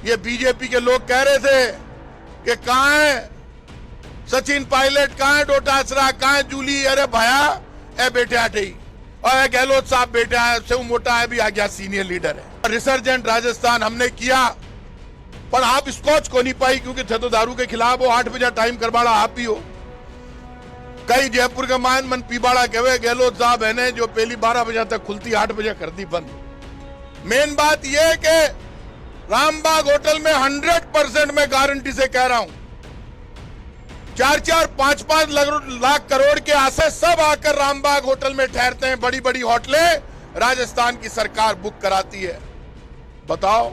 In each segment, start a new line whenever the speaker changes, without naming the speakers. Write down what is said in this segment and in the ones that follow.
ये बीजेपी के लोग कह रहे थे कि कहां है सचिन पायलट, कहां है डोटासरा, कहां है जूली। अरे भया ए बेटे आटे और गहलोत साहब बेटा है, से मोटा है भी आ गया, सीनियर लीडर है। रिसर्जेंट राजस्थान हमने किया पर आप स्कॉच को नहीं पाई क्योंकि थे तो दारू के खिलाफ हो। 8 बजे टाइम करवाड़ा आप ही हो। कई जयपुर के मान मन पीबाड़ा कहे गहलोत साहब है ने जो पहली 12 बजे तक खुलती 8 बजे कर दी बंद। मेन बात यह है कि रामबाग होटल में 100% मैं गारंटी से कह रहा हूं 4-4, 5-5 लाख करोड़ के आसे सब आकर रामबाग होटल में ठहरते हैं। बड़ी बड़ी होटलें राजस्थान की सरकार बुक कराती है। बताओ,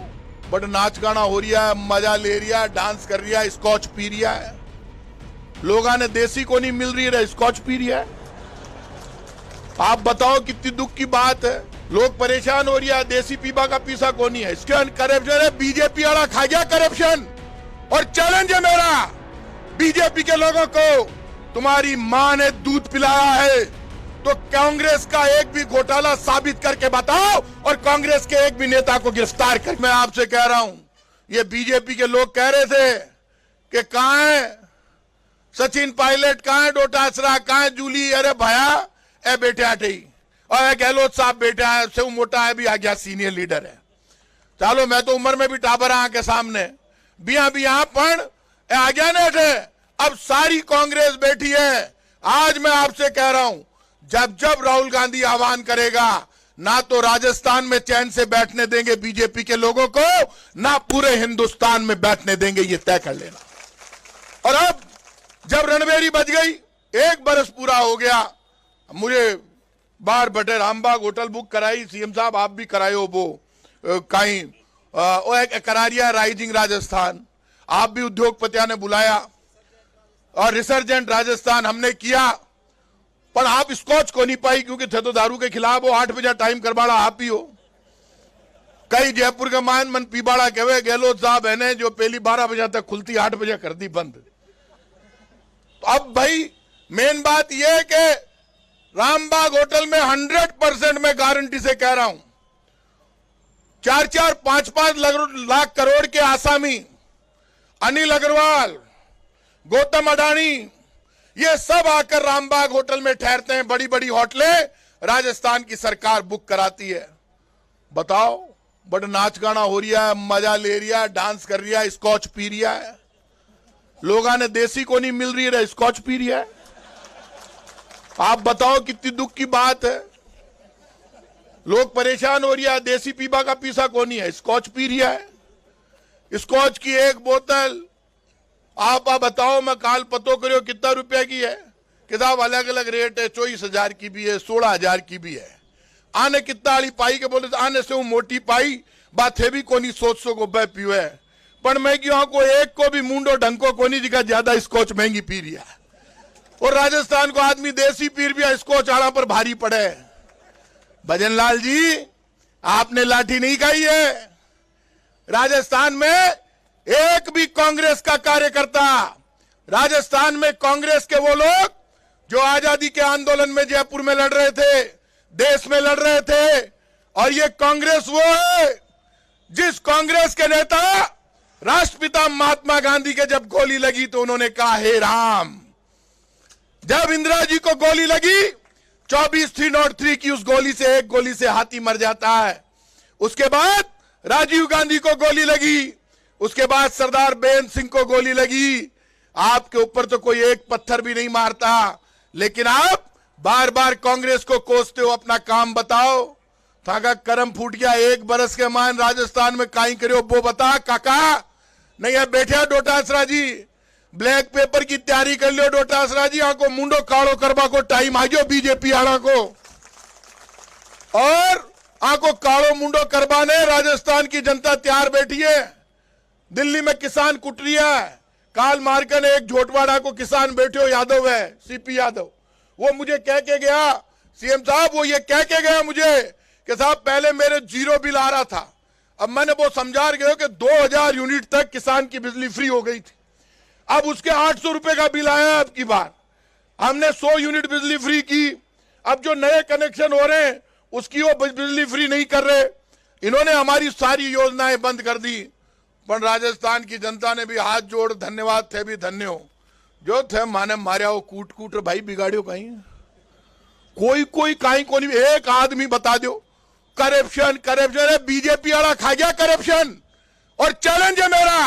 बड़ा नाच गाना हो रहा है, मजा ले रहा है, डांस कर रहा है, स्कॉच पी रहा है। लोगों ने देसी को नहीं मिल रही है, स्कॉच पी रहा है। आप बताओ कितनी दुख की बात है। लोग परेशान हो रहा है, देसी पीबा का पीसा को नहीं है। इसके करप्शन है, बीजेपी वाला खा गया करप्शन। और चैलेंज है मेरा बीजेपी के लोगों को, तुम्हारी मां ने दूध पिलाया है तो कांग्रेस का एक भी घोटाला साबित करके बताओ और कांग्रेस के एक भी नेता को गिरफ्तार कर। मैं आपसे कह रहा हूं, ये बीजेपी के लोग कह रहे थे कि कहां है सचिन पायलट, कहां है डोटासरा, कहां है जूली। अरे भया ए बेटे आटे और गहलोत साहब बेटा है, से मोटा है भी आ गया, सीनियर लीडर है। चलो मैं तो उम्र में भी टाबर आ के सामने बिया पण आ गया ने। अब सारी कांग्रेस बैठी है। आज मैं आपसे कह रहा हूं, जब राहुल गांधी आह्वान करेगा, ना तो राजस्थान में चैन से बैठने देंगे बीजेपी के लोगों को, ना पूरे हिंदुस्तान में बैठने देंगे, ये तय कर लेना। और अब जब रणबेरी बज गई, 1 बरस पूरा हो गया, मुझे बार बटे रामबाग होटल बुक कराई, सीएम साहब आप भी कराए हो वो कहीं करारिया राइजिंग राजस्थान, आप भी उद्योगपतियों ने बुलाया और रिसर्जेंट राजस्थान हमने किया पर आप स्कॉच को नहीं पाई क्योंकि थे तो दारू के खिलाफ हो। 8 बजे टाइम करवाड़ा आप ही हो। कई जयपुर के मान मन पीबाड़ा कहे गहलोत साहब है ने जो पहली 12 बजे तक खुलती 8 बजे कर दी बंद। तो अब भाई मेन बात यह है कि रामबाग होटल में 100% मैं गारंटी से कह रहा हूं 4-4, 5-5 लाख करोड़ के आसामी अनिल अग्रवाल, गौतम अडानी, ये सब आकर रामबाग होटल में ठहरते हैं। बड़ी बड़ी होटलें राजस्थान की सरकार बुक कराती है। बताओ, बड़ा नाच गाना हो रहा है, मजा ले रहा है, डांस कर रहा है, स्कॉच पी रहा है। लोगों ने देसी को नहीं मिल रही है, स्कॉच पी रहा है। आप बताओ कितनी दुख की बात है। लोग परेशान हो रहा है, देसी पीबा का पीसा को नहीं है, स्कॉच पी रहा है। स्कॉच की एक बोतल आप बताओ, मैं काल पतो करो कितना रुपए की है। किताब अलग अलग रेट है, 24,000 की भी है, 16,000 की भी है। आने कितना आली पाई के बोले आने से वो मोटी पाई बात है भी कोनी, 100 को बह पीवे पर मैं क्यों को एक को भी मुंडो ढंग को कोनी दिखा, ज्यादा स्कॉच महंगी पी रही है। और राजस्थान को आदमी देसी पीर भी स्कॉच आड़ा पर भारी पड़े। भजनलाल जी, आपने लाठी नहीं खाई है। राजस्थान में एक भी कांग्रेस का कार्यकर्ता, राजस्थान में कांग्रेस के वो लोग जो आजादी के आंदोलन में जयपुर में लड़ रहे थे, देश में लड़ रहे थे, और ये कांग्रेस वो है जिस कांग्रेस के नेता राष्ट्रपिता महात्मा गांधी के जब गोली लगी तो उन्होंने कहा हे राम। जब इंदिरा जी को गोली लगी 24/303 की, उस गोली से एक गोली से हाथी मर जाता है। उसके बाद राजीव गांधी को गोली लगी, उसके बाद सरदार बेन सिंह को गोली लगी। आपके ऊपर तो कोई एक पत्थर भी नहीं मारता, लेकिन आप बार बार कांग्रेस को कोसते हो। अपना काम बताओ। थाका करम फूट गया, 1 बरस के मान राजस्थान में काई करो वो बता काका। नहीं है बैठे डोटासरा जी, ब्लैक पेपर की तैयारी कर लो डोटासरा जी। आंखों मुंडो काड़ो करवा को टाइम आ गयो बीजेपी आड़ा को, और आंखों काड़ो मुंडो करवाने राजस्थान की जनता तैयार बैठी है। दिल्ली में किसान कुट रही है। काल मार्कन एक झोटवाड़ा को किसान बैठे हो, यादव है, सीपी यादव, वो मुझे कह के गया सीएम साहब, वो ये कह के गया मुझे कि साहब पहले मेरे 0 बिल आ रहा था, अब मैंने वो समझा गया कि 2000 यूनिट तक किसान की बिजली फ्री हो गई थी, अब उसके 800 रुपए का बिल आया। अब की बार हमने 100 यूनिट बिजली फ्री की। अब जो नए कनेक्शन हो रहे हैं उसकी वो बिजली फ्री नहीं कर रहे। इन्होंने हमारी सारी योजनाएं बंद कर दी। પણ રાજસ્થान की जनता ने भी हाथ जोड़ धन्यवाद थे भी धन्य हो जो थे माने मार्या हो कूट कूट भाई बिगाड़ियो कहीं कोई कोई कहीं को नहीं एक आदमी बता दो करप्शन करप्शन है बीजेपी वाला खा गया करप्शन और चैलेंज है मेरा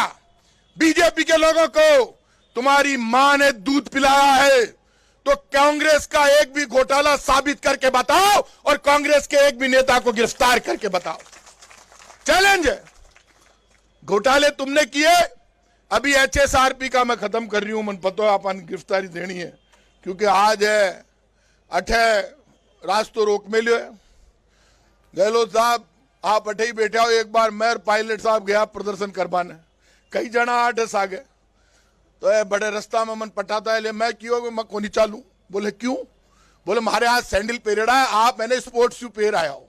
बीजेपी के लोगों को तुम्हारी मां ने दूध पिलाया है तो कांग्रेस का एक भी घोटाला साबित करके बताओ और कांग्रेस के एक भी नेता को गिरफ्तार करके बताओ चैलेंज है घोटाले तुमने किए अभी एचएसआरपी का मैं खत्म कर रही हूं मन पता है अपन गिरफ्तारी देनी है क्योंकि आज है 8 राज तो रोक में लियो गहलोत साहब आप अठे ही बैठे हो एक बार मैं पायलट साहब गया प्रदर्शन करवाने कई जना 8 आ गए तो ये बड़े रास्ता में मन पटाता है ले मैं क्यों मैं को नहीं चालू बोले क्यों बोले हमारे हाथ सैंडल पहरेड़ा है आप मैंने स्पोर्ट्स शू पहन आया हो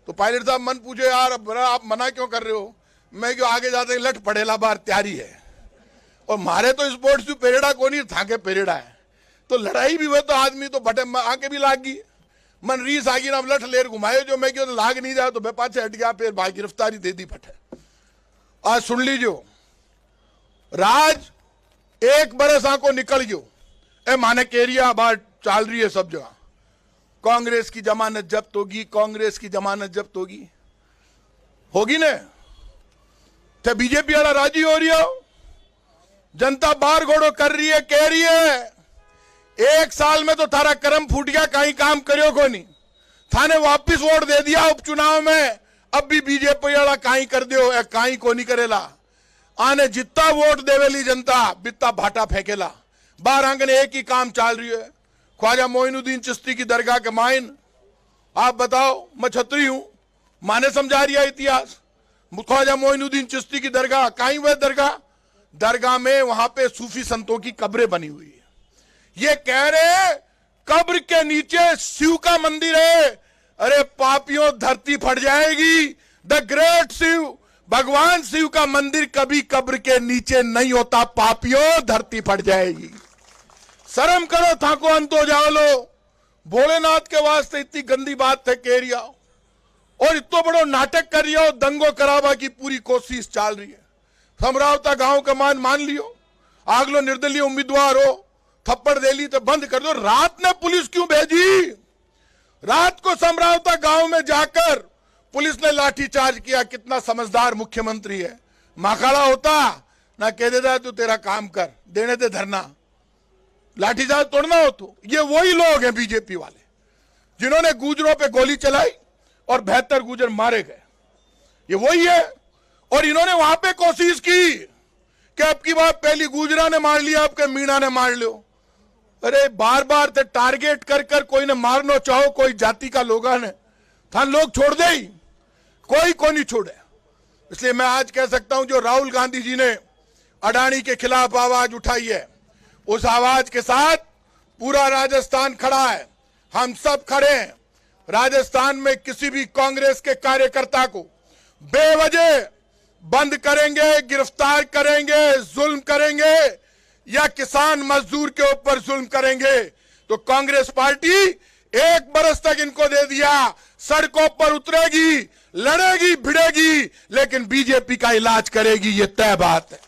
तो पायलट साहब मन पूछे यार आप मना क्यों कर रहे हो मैं क्यों आगे जाते लट पड़ेला बार तैयारी है और मारे तो स्पोर्ट्स शू पहरेड़ा को नहीं थाके पहरेड़ा है तो लड़ाई भी हुए तो आदमी तो बटे आके भी लाग गई मन रीस आगी ना लठ लेर घुमाए जो मैं क्यों लाग नहीं जाए तो मैं पाछे हट गया फिर भाई गिरफ्तारी दे दी फटे आज सुन लीजिए राज 1 बरस आंको निकल गयो ए माने केरिया बात चल रही है सब जगह कांग्रेस की जमानत जब्त होगी कांग्रेस की जमानत जब्त होगी ने तो बीजेपी वाला राजी हो रही हो जनता बार घोड़ो कर रही है कह रही है 1 साल में तो थारा कर्म फूट गया कहीं काम करियो को नहीं थाने वापिस वोट दे दिया उपचुनाव में अब भी बीजेपी वाला कहीं कर दियो कहीं को नहीं करेला आने जितना वोट देवेली जनता बित्ता भाटा फेंकेला बार आंगने एक ही काम चल रही है ख्वाजा मोइनुद्दीन चिश्ती की दरगाह के माइन आप बताओ मैं छतरी हूं माने समझा रही है इतिहास ख्वाजा मोइनुद्दीन चिश्ती की दरगाह कहीं वह दरगाह में वहां पे सूफी संतों की कब्रें बनी हुई है ये कह रहे कब्र के नीचे शिव का मंदिर है अरे पापियों धरती फट जाएगी द ग्रेट शिव भगवान शिव का मंदिर कभी कब्र के नीचे नहीं होता पापियों धरती फट जाएगी शर्म करो थाको अंत हो जाओ लो भोलेनाथ के वास्ते इतनी गंदी बात है कह रिया और इतना बड़ो नाटक कर रही हो दंगो करावा की पूरी कोशिश चल रही है समरावता गांव का मान लियो आगलो निर्दलीय उम्मीदवार हो थप्पड़ दे ली तो बंद कर दो रात ने पुलिस क्यों भेजी रात को समरावता गांव में जाकर पुलिस ने लाठीचार्ज किया कितना समझदार मुख्यमंत्री है माखाड़ा होता ना कह देता तू तेरा काम कर देने दे धरना लाठीचार्ज तोड़ना हो तो ये वही लोग हैं बीजेपी वाले जिन्होंने गुजरों पे गोली चलाई और 72 गुजर मारे गए ये वही है और इन्होंने वहां पे कोशिश की कि अब की बात पहली गुजरा ने मार लिया आपके मीणा ने मार लियो अरे बार बार ते टारगेट कर कर कोई ने मारना चाहो कोई जाति का लोगा ने था लोग छोड़ दे ही कोई को नहीं छोड़े इसलिए मैं आज कह सकता हूं जो राहुल गांधी जी ने अडानी के खिलाफ आवाज उठाई है उस आवाज के साथ पूरा राजस्थान खड़ा है हम सब खड़े हैं राजस्थान में किसी भी कांग्रेस के कार्यकर्ता को बेवजह बंद करेंगे गिरफ्तार करेंगे जुल्म करेंगे या किसान मजदूर के ऊपर जुल्म करेंगे तो कांग्रेस पार्टी 1 बरस तक इनको दे दिया सड़कों पर उतरेगी लड़ेगी भिड़ेगी लेकिन बीजेपी का इलाज करेगी ये तय बात है।